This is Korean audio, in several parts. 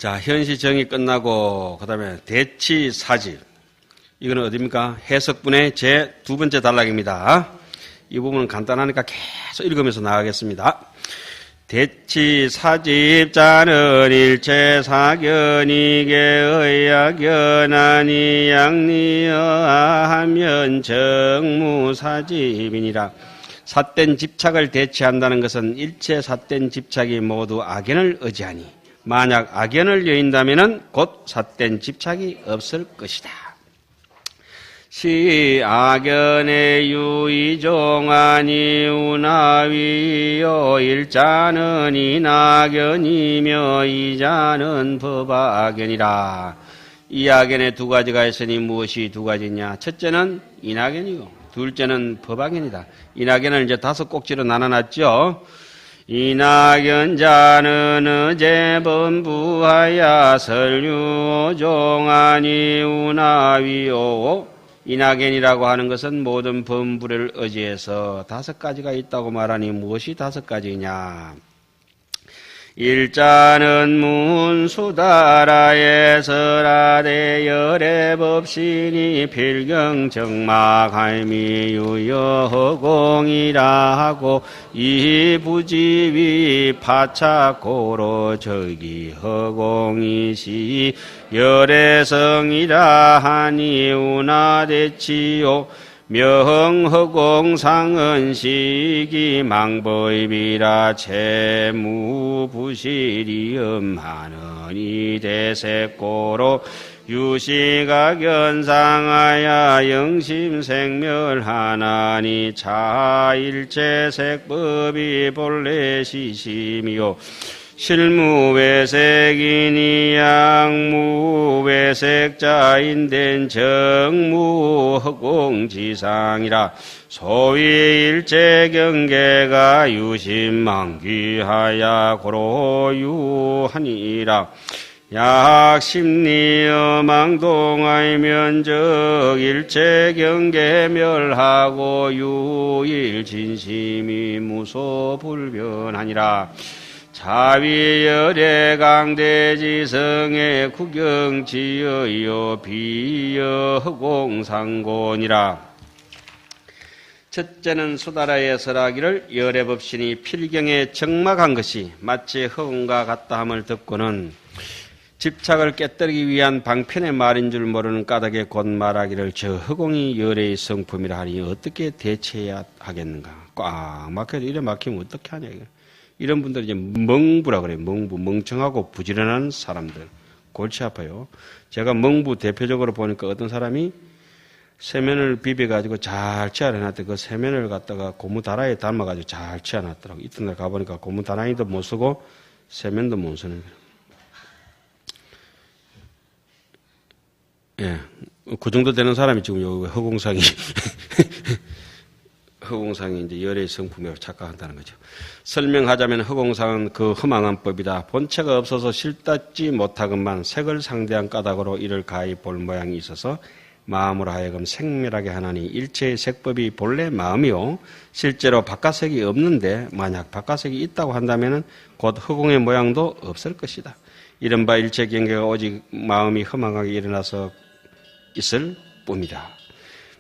자, 현시 정의 끝나고 그다음에 대치 사집. 이거는 어디입니까? 해석분의 제 두 번째 단락입니다. 이 부분은 간단하니까 계속 읽으면서 나가겠습니다. 대치 사집자는 일체 사견이게 의약견하니 양리하면 정무사집이니라. 삿된 집착을 대치한다는 것은 일체 삿된 집착이 모두 악연을 의지하니 만약 악연을 여인다면 곧 삿된 집착이 없을 것이다. 시 악연의 유의종하니 운하위요 일자는 인악연이며 이자는 법악연이라. 이 악연에 두 가지가 있으니 무엇이 두 가지냐? 첫째는 인악연이고 둘째는 법악연이다. 인악연을 이제 5꼭지로 나눠놨죠. 인악연자는 어제 범부하야 설유종하니 운하위요. 인악연이라고 하는 것은 모든 범부를 의지해서 5가지가 있다고 말하니 무엇이 5가지냐? 일자는 문수다라에 설하되 열애법신이 필경정막할미 유여허공이라 하고 이부지위 파착고로 저기허공이시 열애성이라 하니 운하대치요 명허공상은 시기망보입이라 채무부실이 음하느니 대세꼬로 유시각연상하야 영심생멸하나니 차일체색법이 본래 시심이요 실무외색이니 양무외색자인된 정무허공지상이라. 소위 일체경계가 유심망귀하야 고로유하니라. 약심리어망동의 면적 일체경계멸하고 유일진심이 무소불변하니라. 자위열의 강대지성의 구경지여요 비여허공상곤이라. 첫째는 수다라의 설하기를 열애법신이 필경에 적막한 것이 마치 허공과 같다 함을 듣고는 집착을 깨뜨리기 위한 방편의 말인 줄 모르는 까닭에 곧 말하기를 저 허공이 열애의 성품이라 하니 어떻게 대체해야 하겠는가. 꽉 막혀서 이래 막히면 어떻게 하냐. 이런 분들이 이제 멍부라 그래요. 멍부. 멍청하고 부지런한 사람들. 골치 아파요. 제가 멍부 대표적으로 보니까 어떤 사람이 세면을 비벼가지고 잘 치아내놨더니 그 세면을 갖다가 고무다라에 담아가지고 잘 치아놨더라고. 이튿날 가보니까 고무다라이도 못 쓰고 세면도 못 쓰는 거예요. 예. 그 정도 되는 사람이 지금 여기 허공상이 허공상이 이제 열애의 성품이라고 착각한다는 거죠. 설명하자면 허공상은 그 허망한 법이다. 본체가 없어서 실닿지 못하건만 색을 상대한 까닭으로 이를 가히 볼 모양이 있어서 마음으로 하여금 생멸하게 하나니 일체의 색법이 본래 마음이요. 실제로 바깥색이 없는데 만약 바깥색이 있다고 한다면 곧 허공의 모양도 없을 것이다. 이른바 일체 경계가 오직 마음이 허망하게 일어나서 있을 뿐이다.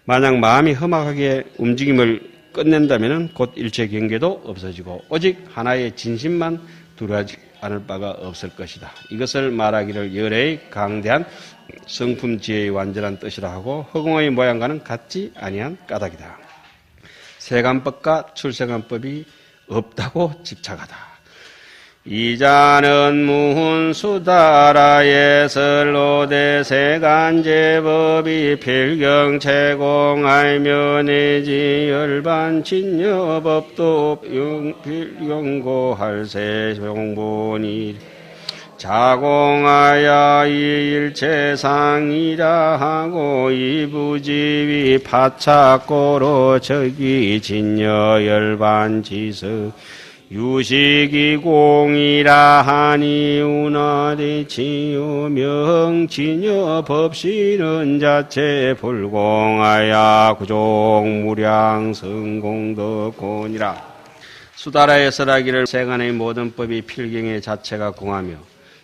만약 마음이 험악하게 움직임을 끝낸다면 곧 일체 경계도 없어지고 오직 하나의 진심만 두려워하지 않을 바가 없을 것이다. 이것을 말하기를 열애의 강대한 성품지혜의 완전한 뜻이라 하고 허공의 모양과는 같지 아니한 까닭이다. 세간법과 출세간법이 없다고 집착하다. 이자는 무훈수다라의 설로대 세간제법이 필경체공하며 내지 열반친여법도 필경고할세용본이 자공하야 이일체상이라 하고 이부지위 파착고로 적이 진여열반지서 유식이공이라 하니 운하대치요 명진여 법신은 자체 불공하야 구종무량 성공덕곤이라. 수다라의 설하기를 세간의 모든 법이 필경의 자체가 공하며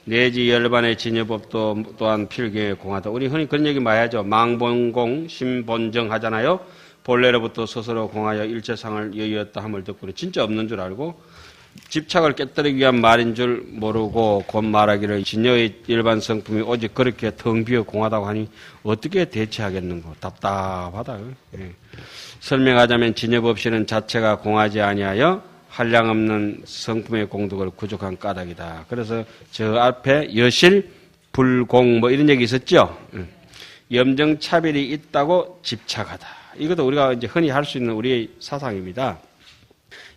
내지 열반의 진여법도 또한 필경에 공하다. 우리 흔히 그런 얘기 많이 하죠. 망본공, 심본정 하잖아요. 본래로부터 스스로 공하여 일체상을 여의었다 함을 듣고 진짜 없는 줄 알고 집착을 깨뜨리기 위한 말인 줄 모르고 곧 말하기를 진여의 일반 성품이 오직 그렇게 텅 비어 공하다고 하니 어떻게 대체하겠는고. 답답하다. 예. 설명하자면 진여법 없이는 자체가 공하지 아니하여 한량없는 성품의 공덕을 구족한 까닭이다. 그래서 저 앞에 여실, 불공 뭐 이런 얘기 있었죠. 염정차별이 있다고 집착하다. 이것도 우리가 이제 흔히 할 수 있는 우리의 사상입니다.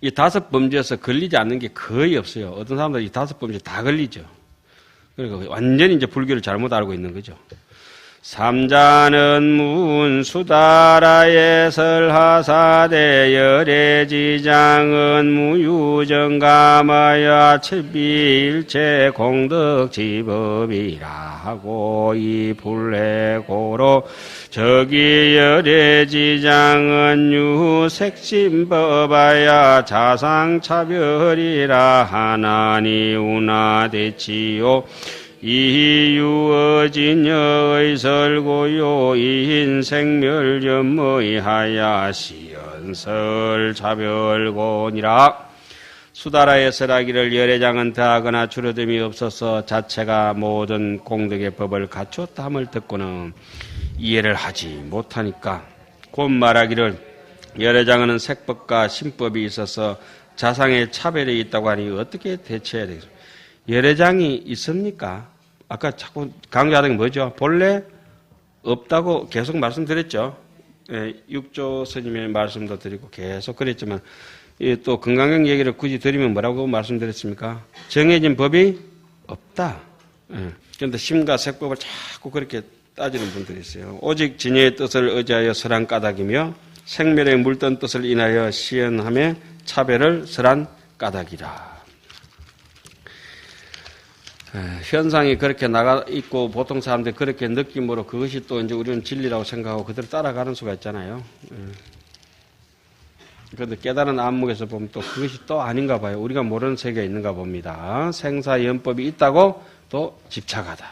이 5범죄에서 걸리지 않는 게 거의 없어요. 어떤 사람들은 이 5범죄 다 걸리죠. 그러니까 완전히 이제 불교를 잘못 알고 있는 거죠. 삼자는 문수다라에 설하사대 열애지장은 무유정감하여 칠비일체 공덕지법이라 하고 이 불례고로 저기 열애지장은 유색심법하여 자상차별이라 하나니 운하대치요 이유어진여의 설고요 이인생멸연머의 하야시연설 차별곤이라. 수다라의 설하기를 열애장은 더하거나 줄어듦이 없어서 자체가 모든 공덕의 법을 갖추었다 함을 듣고는 이해를 하지 못하니까 곧 말하기를 열애장은 색법과 신법이 있어서 자상의 차별이 있다고 하니 어떻게 대처해야 되겠습니까? 열애장이 있습니까? 아까 자꾸 강조하던 게 뭐죠? 본래 없다고 계속 말씀드렸죠. 예, 육조 스님의 말씀도 드리고 계속 그랬지만 또 건강경 얘기를 굳이 드리면 뭐라고 말씀드렸습니까? 정해진 법이 없다. 그런데 심과 색법을 자꾸 그렇게 따지는 분들이 있어요. 오직 진여의 뜻을 의지하여 설한 까닭이며 생멸에 물든 뜻을 인하여 시연함에 차별을 설한 까닭이라. 현상이 그렇게 나가 있고 보통 사람들이 그렇게 느낌으로 그것이 또 이제 우리는 진리라고 생각하고 그대로 따라가는 수가 있잖아요. 그런데 깨달은 안목에서 보면 또 그것이 또 아닌가 봐요. 우리가 모르는 세계가 있는가 봅니다. 생사연법이 있다고 또 집착하다.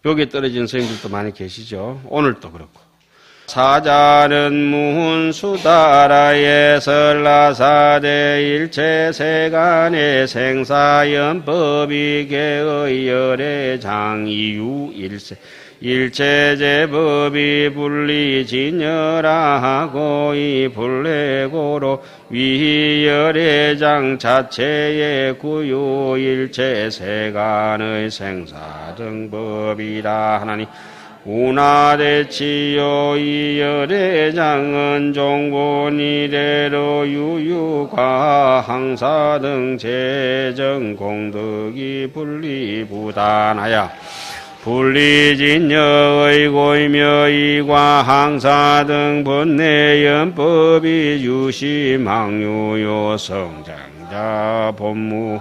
여기에 떨어진 스님들도 많이 계시죠. 오늘도 그렇고. 사자는 문수다라에 설라사대 일체세간의 생사연법이 개의 열애장 이유 일세 일체제법이 분리진여라 하고 이 불례고로 위열애장 자체의 구요 일체세간의 생사등법이라 하나니 운하대치요 이열애장은 종본 이래로 유유과 항사등 재정공덕이 분리부단하여 분리진여의 고이며 이과 항사등 번뇌연법이 유심항유요 성장자 본무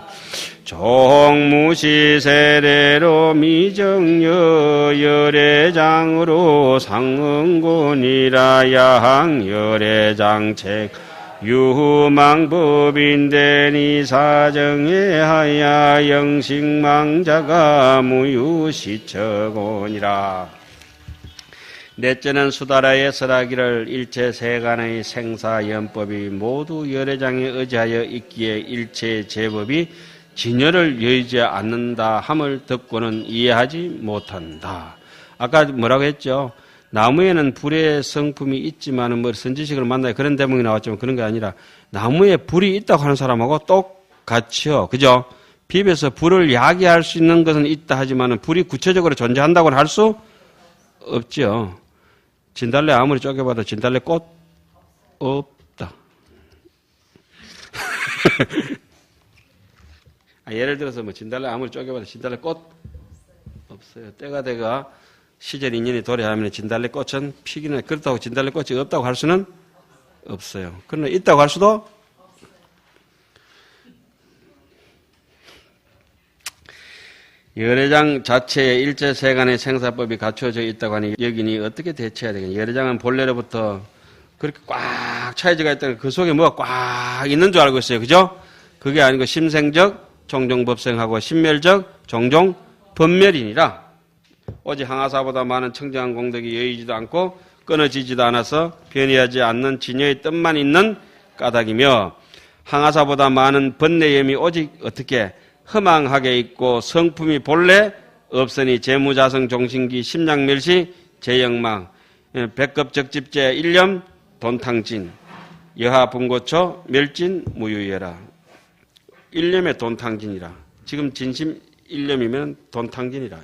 종무시 세례로 미정여 열애장으로 상응곤이라 야항 열애장책 유망법인데니 사정에 하야 영식망자가 무유시처곤이라. 넷째는 수다라의 설하기를 일체세간의 생사연법이 모두 열애장에 의지하여 있기에 일체제법이 진여를 여의지 않는다 함을 듣고는 이해하지 못한다. 아까 뭐라고 했죠? 나무에는 불의 성품이 있지만은 뭐 선지식을 만나야 그런 대목이 나왔지만 그런 게 아니라 나무에 불이 있다고 하는 사람하고 똑같이요. 그죠? 비벼서 불을 야기할 수 있는 것은 있다 하지만은 불이 구체적으로 존재한다고는 할 수 없죠. 진달래 아무리 쪼개봐도 진달래 꽃 없다. 예를 들어서 뭐 진달래 아무리 쪼개봐도 진달래 꽃 없어요. 때가 돼가 시절 인연이 도래하면 진달래 꽃은 피기는 그렇다고 진달래 꽃이 없다고 할 수는 없어요. 그러나 있다고 할 수도 열애장 자체의 일체세간의 생사법이 갖추어져 있다고 하니 여기니 어떻게 대처해야 되겠냐. 열애장은 본래로부터 그렇게 꽉 차여져가 있다는 그 속에 뭐가 꽉 있는 줄 알고 있어요. 그죠? 그게 아니고 심생적 종종법생하고 신멸적 종종법생하고 번멸이니라. 오직 항아사보다 많은 청정한 공덕이 여의지도 않고 끊어지지도 않아서 변이하지 않는 진여의 뜻만 있는 까닭이며 항아사보다 많은 번뇌염이 오직 어떻게 허망하게 있고 성품이 본래 없으니 재무자성 종신기 심양멸시 재영망 백급적집제 일념 돈탕진 여하분고초 멸진 무유여라. 일념의 돈탕진이라. 지금 진심 일념이면 돈탕진이라.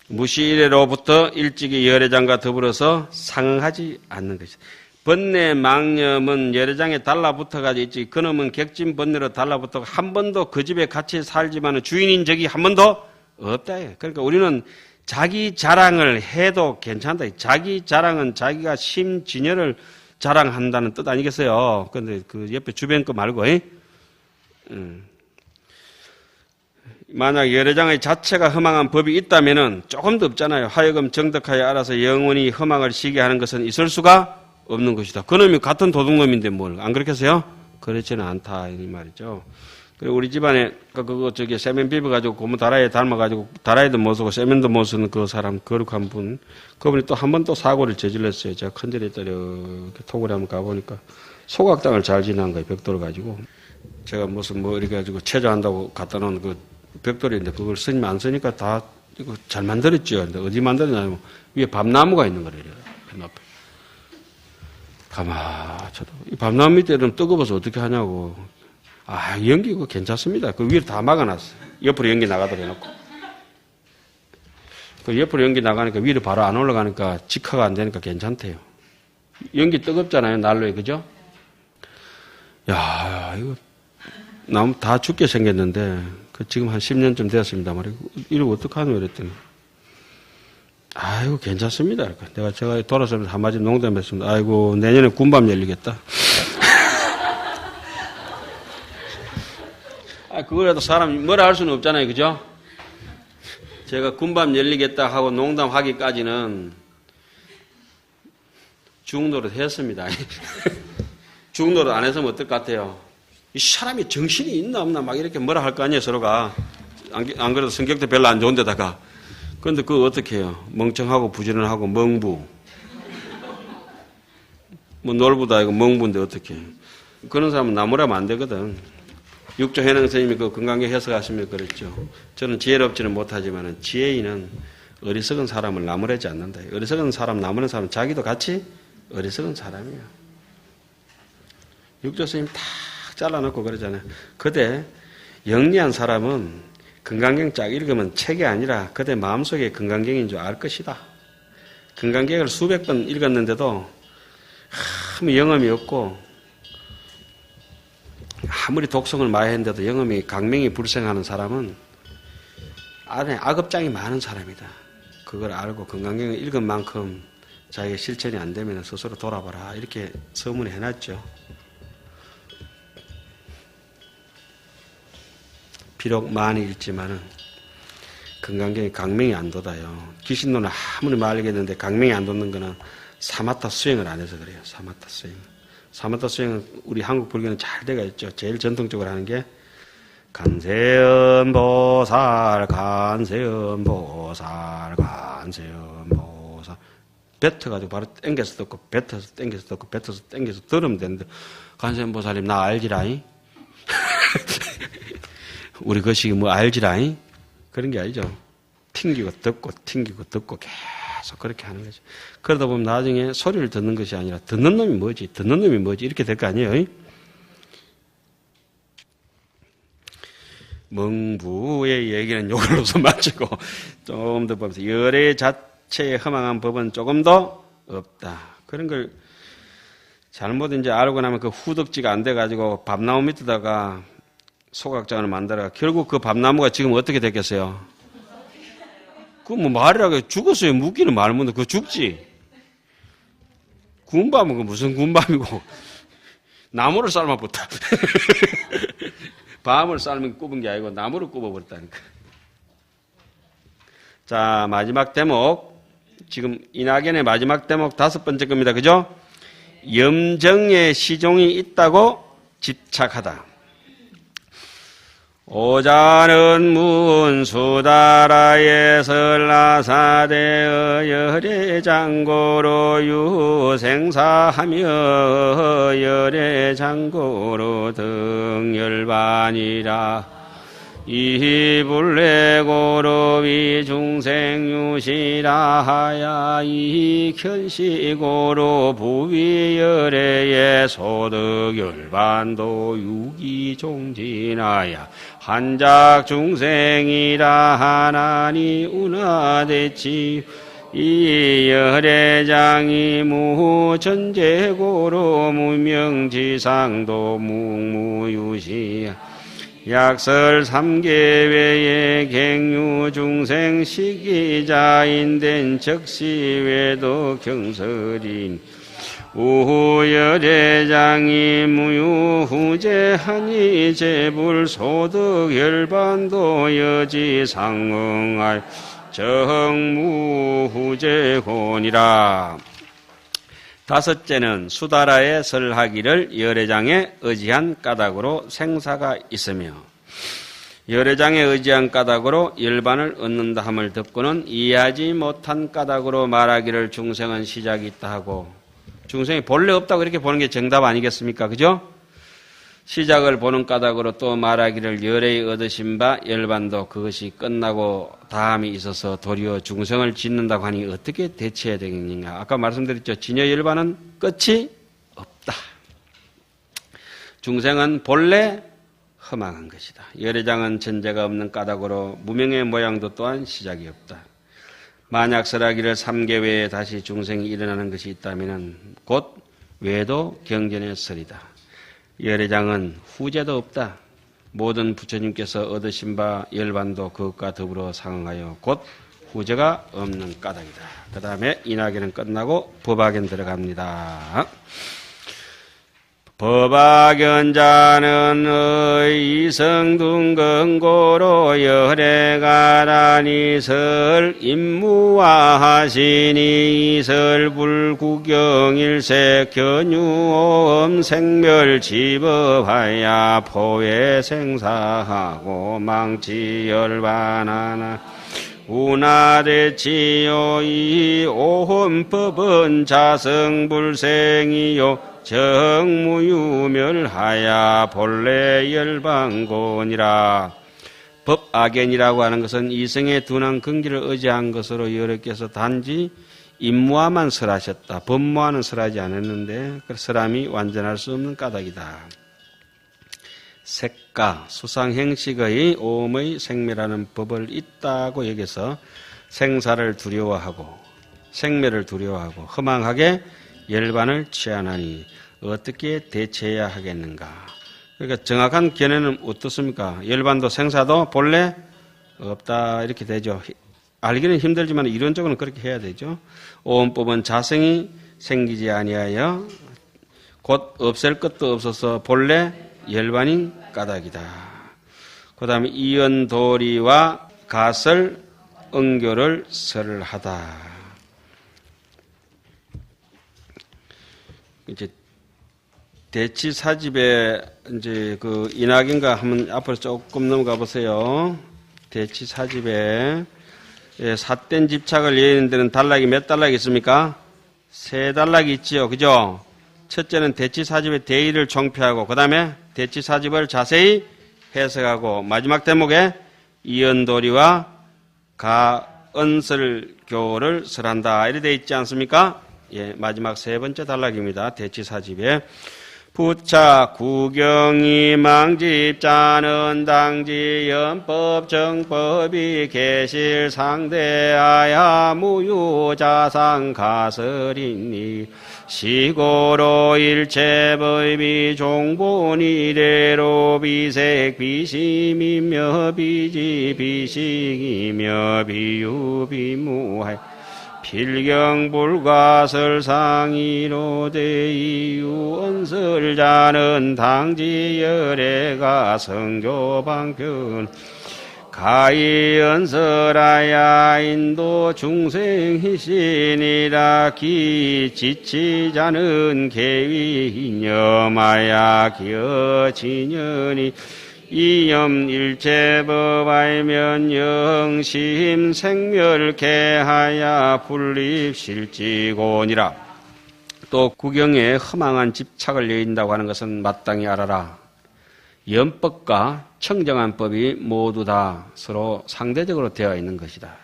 무시이래로부터 일찍이 열애장과 더불어서 상응하지 않는 것이다. 번뇌 망념은 열애장에 달라붙어가지고 있지. 그놈은 객진 번뇌로 달라붙어 한 번도 그 집에 같이 살지만 주인인 적이 한 번도 없다. 그러니까 우리는 자기 자랑을 해도 괜찮다. 자기 자랑은 자기가 심진여를 자랑한다는 뜻 아니겠어요? 근데 그 옆에 주변 거 말고, 만약 열애장의 자체가 허망한 법이 있다면은 조금도 없잖아요. 하여금 정덕하여 알아서 영원히 허망을 시게 하는 것은 있을 수가 없는 것이다. 그놈이 같은 도둑놈인데 뭘, 안 그렇겠어요? 그렇지는 않다. 이 말이죠. 그리고 우리 집안에 세면 비벼가지고 고무 다라이에 닮아가지고 다라이도 못 쓰고 세면도 못 쓰는 그 사람, 거룩한 분. 그분이 또 한 번 또 사고를 저질렀어요. 제가 큰절에 이렇게 토굴에 한번 가보니까 소각당을 잘 지난 거예요. 벽돌을 가지고. 제가 무슨 이렇게 가지고 체조한다고 갖다 놓은 그 벽돌인데 그걸 스님 안 쓰니까 다 이거 잘 만들었죠. 근데 어디 만들었냐면 위에 밤나무가 있는 거래요. 그 앞에. 가만 쳐다. 이 밤나무 밑에는 뜨거워서 어떻게 하냐고. 아, 연기 그거 괜찮습니다. 그 위를 다 막아놨어요. 옆으로 연기 나가도록 해놓고. 그 옆으로 연기 나가니까 위로 바로 안 올라가니까 직화가 안 되니까 괜찮대요. 연기 뜨겁잖아요. 난로에, 그죠? 야, 이거 나무 다 죽게 생겼는데 그 지금 한 10년쯤 되었습니다 말이에요. 이거 어떡하노 이랬더니 아이고 괜찮습니다. 제가 돌아서면서 한마디 농담했습니다. 아이고 내년에 군밤 열리겠다. 그거라도 사람이 뭐라 할 수는 없잖아요. 그죠? 제가 군밤 열리겠다 하고 농담하기까지는 중노릇 했습니다. 중노릇 안 했으면 어떨 것 같아요? 이 사람이 정신이 있나 없나 막 이렇게 뭐라 할 거 아니에요, 서로가. 안 그래도 성격도 별로 안 좋은데다가. 그런데 그거 어떻게 해요? 멍청하고 부지런하고 멍부. 놀부도 아니고 멍부인데 어떻게 해요? 그런 사람은 나무라면 안 되거든. 육조 해능 스님이 그 건강경 해석하시면 그랬죠. 저는 지혜롭지는 못하지만 지혜인은 어리석은 사람을 나무라지 않는다. 어리석은 사람, 나무는 사람 자기도 같이 어리석은 사람이에요. 육조 스님 딱 잘라놓고 그러잖아요. 그대 영리한 사람은 건강경 쫙 읽으면 책이 아니라 그대 마음속에 건강경인 줄 알 것이다. 건강경을 수백 번 읽었는데도 아무 영험이 없고 아무리 독성을 많이 했는데도 영험이 강명이 불생하는 사람은 안에 악업장이 많은 사람이다. 그걸 알고 건강경을 읽은 만큼 자기가 실천이 안 되면 스스로 돌아봐라. 이렇게 서문에 해놨죠. 비록 많이 읽지만은 건강경이 강명이 안 돋아요. 기신론은 아무리 말리겠는데 강명이 안 돋는 거는 사마타 수행을 안 해서 그래요. 사마타 수행. 사마타 수행은 우리 한국 불교는 잘 돼가 있죠. 제일 전통적으로 하는 게 간세음보살, 간세음보살, 간세음보살. 뱉어가지고 바로 땡겨서 듣고 뱉어서 땡겨서 듣고 뱉어서 땡겨서 들으면 되는데 간세음보살님 나 알지라잉? 우리 거시기 뭐 알지라잉? 그런 게 아니죠. 튕기고 듣고 튕기고 듣고 계속 그렇게 하는 거죠. 그러다 보면 나중에 소리를 듣는 것이 아니라 듣는 놈이 뭐지? 듣는 놈이 뭐지? 이렇게 될 거 아니에요? 멍부의 얘기는 요걸로서 마치고 좀 더 보면서 열애 자체의 허망한 법은 조금 더 없다. 그런 걸 잘못 이제 알고 나면 그 후덕지가 안 돼가지고 밤나무 밑에다가 소각장을 만들어 결국 그 밤나무가 지금 어떻게 됐겠어요? 그 뭐 말이라고 죽었어요. 묵기는 말 못해. 그거 죽지. 군밤은 그 무슨 군밤이고 나무를 삶아봤다. 밤을 삶은 굽은 게 아니고 나무를 굽어버렸다니까. 자, 마지막 대목. 지금 이낙연의 마지막 대목 5번째 겁니다. 그죠? 염정의 시종이 있다고 집착하다. 오자는 문수다라에 설라사대의 열애장고로 유생사하며 열애장고로 등열반이라 이불레고로 위중생유시라하야 이현시고로 부위열애의 소득열반도 유기종진하야 한작중생이라 하나니 운하대치 이 열애장이 무전제고로 무명지상도 묵무유시야 약설 삼계외의 갱유중생 시기자인된 적시외도 경설인 우열애장이 무유후제하니 재불소득열반도 여지상응할 정무후제곤이라. 다섯째는 수다라에 설하기를 열애장에 의지한 까닭으로 생사가 있으며 열애장에 의지한 까닭으로 열반을 얻는다 함을 듣고는 이해하지 못한 까닭으로 말하기를 중생은 시작이 있다 하고 중생이 본래 없다고 이렇게 보는 게 정답 아니겠습니까? 그죠? 시작을 보는 까닭으로 또 말하기를 열애의 얻으신 바 열반도 그것이 끝나고 다함이 있어서 도리어 중생을 짓는다고 하니 어떻게 대처해야 되겠느냐. 아까 말씀드렸죠. 진여 열반은 끝이 없다. 중생은 본래 허망한 것이다. 열애장은 전제가 없는 까닭으로 무명의 모양도 또한 시작이 없다. 만약 설하기를 3개 외에 다시 중생이 일어나는 것이 있다면 곧 외도 경전의 설이다. 열애장은 후제도 없다. 모든 부처님께서 얻으신 바 열반도 그것과 더불어 상응하여 곧 후제가 없는 까닭이다. 그 다음에 인하계는 끝나고 법화계는 들어갑니다. 법화견자는 이성둥건고로 열애가라니설 임무화하시니 이설불구경일색 견유오음 생멸지법하야 포회생사하고 망치열반하나 운하대치요 이 오혼법은 자성불생이요 정무유멸하야 본래 열반곤이라. 법악연이라고 하는 것은 이성의 둔한 근기를 의지한 것으로 여러께서 단지 임무화만 설하셨다. 법무화는 설하지 않았는데 그 설함이 완전할 수 없는 까닭이다. 색가, 수상행식의 오음의 생멸하는 법을 있다고 여기서 생사를 두려워하고 생멸을 두려워하고 허망하게 열반을 취하나니 어떻게 대처해야 하겠는가. 그러니까 정확한 견해는 어떻습니까? 열반도 생사도 본래 없다 이렇게 되죠. 알기는 힘들지만 이론적으로는 그렇게 해야 되죠. 오음법은 자성이 생기지 아니하여 곧 없앨 것도 없어서 본래 열반인 까닭이다. 그 다음에 이연도리와 가설 응교를 설하다. 이제 대치사집에 이제 그 인학인가 한번 앞으로 조금 넘어가 보세요. 대치사집에 삿된 집착을 예는 데는 단락이 몇 단락이 있습니까? 3단락이 있지요. 그죠? 첫째는 대치사집의 대의를 총표하고 그 다음에 대치사집을 자세히 해석하고 마지막 대목에 이연도리와 가언설교를 설한다. 이렇게 되어 있지 않습니까? 예, 마지막 3번째 단락입니다. 대치사집에 부차 구경이 망집자는 당지 연법 정법이 계실 상대하야 무유자상 가설이니 시고로 일체법이 종본 이래로 비색 비심이며 비지 비식이며 비유 비무하여 필경불가설상이로 대이유언설자는 당지열애가 성교방편 가이언설하야 인도 중생희신이라 기지치자는 계위이념하야 기어진연이 이염일체법 알면 영심 생멸개하야 분립실지곤이라. 또 구경에 허망한 집착을 여인다고 하는 것은 마땅히 알아라. 연법과 청정한 법이 모두 다 서로 상대적으로 되어 있는 것이다.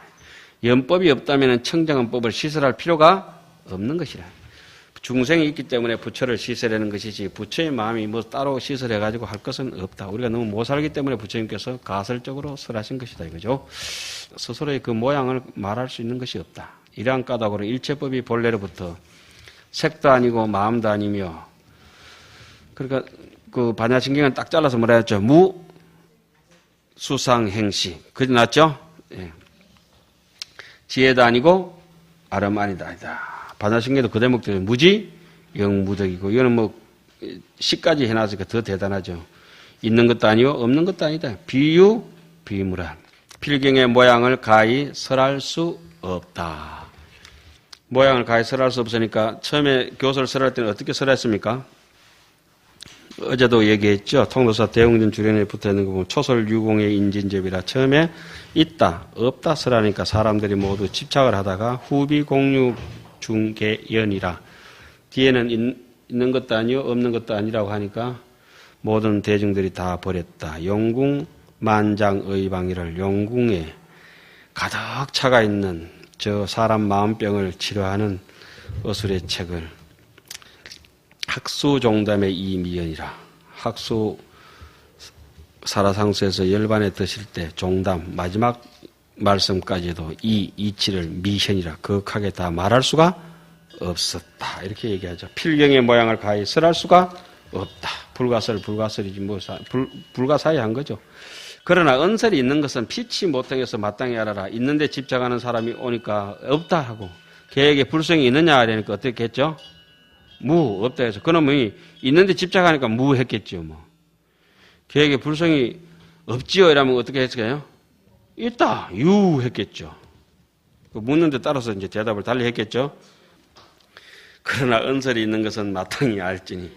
연법이 없다면 청정한 법을 시설할 필요가 없는 것이라. 중생이 있기 때문에 부처를 시설하는 것이지 부처의 마음이 뭐 따로 시설해가지고 할 것은 없다. 우리가 너무 못 살기 때문에 부처님께서 가설적으로 설하신 것이다 이거죠. 스스로의 그 모양을 말할 수 있는 것이 없다. 이러한 까닭으로 일체법이 본래로부터 색도 아니고 마음도 아니며, 그러니까 그 반야신경은 딱 잘라서 뭐라 했죠? 무 수상행시. 그게 낫죠? 예. 지혜도 아니고 아름 아니다. 반야신경도 그 대목대로 무지 영무덕이고, 이거는 뭐 시까지 해놨으니까 더 대단하죠. 있는 것도 아니요 없는 것도 아니다. 비유 비무란. 필경의 모양을 가히 설할 수 없다. 모양을 가히 설할 수 없으니까 처음에 교서를 설할 때는 어떻게 설했습니까? 어제도 얘기했죠. 통도사 대웅전 주련에 붙어있는 거 보면 초설유공의 인진접이라 처음에 있다 없다 설하니까 사람들이 모두 집착을 하다가 후비공유 중개연이라 뒤에는 있는 것도 아니요 없는 것도 아니라고 하니까 모든 대중들이 다 버렸다. 용궁 만장의방이를 용궁에 가득 차가 있는 저 사람 마음병을 치료하는 어술의 책을 학수종담의 이미연이라. 학수 사라상수에서 열반에 드실 때 종담 마지막 말씀까지도 이 이치를 미현이라 거하게 다 말할 수가 없었다. 이렇게 얘기하죠. 필경의 모양을 가히 설할 수가 없다. 불가설이지 뭐 불가사의한 거죠. 그러나 언설이 있는 것은 피치 못하게서 마땅히 알아라. 있는데 집착하는 사람이 오니까 없다 하고 계획에 불성이 있느냐 하려니까 어떻게 했죠? 무 없다 해서 그놈이 있는데 집착하니까 무 했겠죠. 뭐 계획에 불성이 없지요 이러면 어떻게 했을까요? 있다 유 했겠죠. 묻는데 따라서 이제 대답을 달리 했겠죠. 그러나 언설이 있는 것은 마땅히 알지니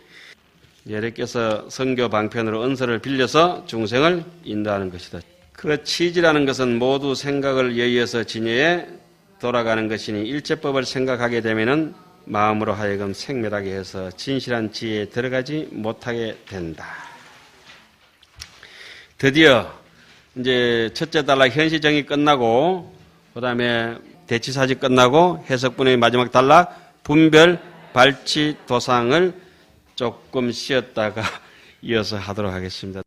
예례께서 선교 방편으로 언설을 빌려서 중생을 인도하는 것이다. 그 취지라는 것은 모두 생각을 여의어서 진여에 돌아가는 것이니 일체법을 생각하게 되면은 마음으로 하여금 생멸하게 해서 진실한 지혜에 들어가지 못하게 된다. 드디어 이제 첫째 단락 현시정이 끝나고 그다음에 대치사지 끝나고 해석분의 마지막 단락 분별 발치 도상을 조금 쉬었다가 이어서 하도록 하겠습니다.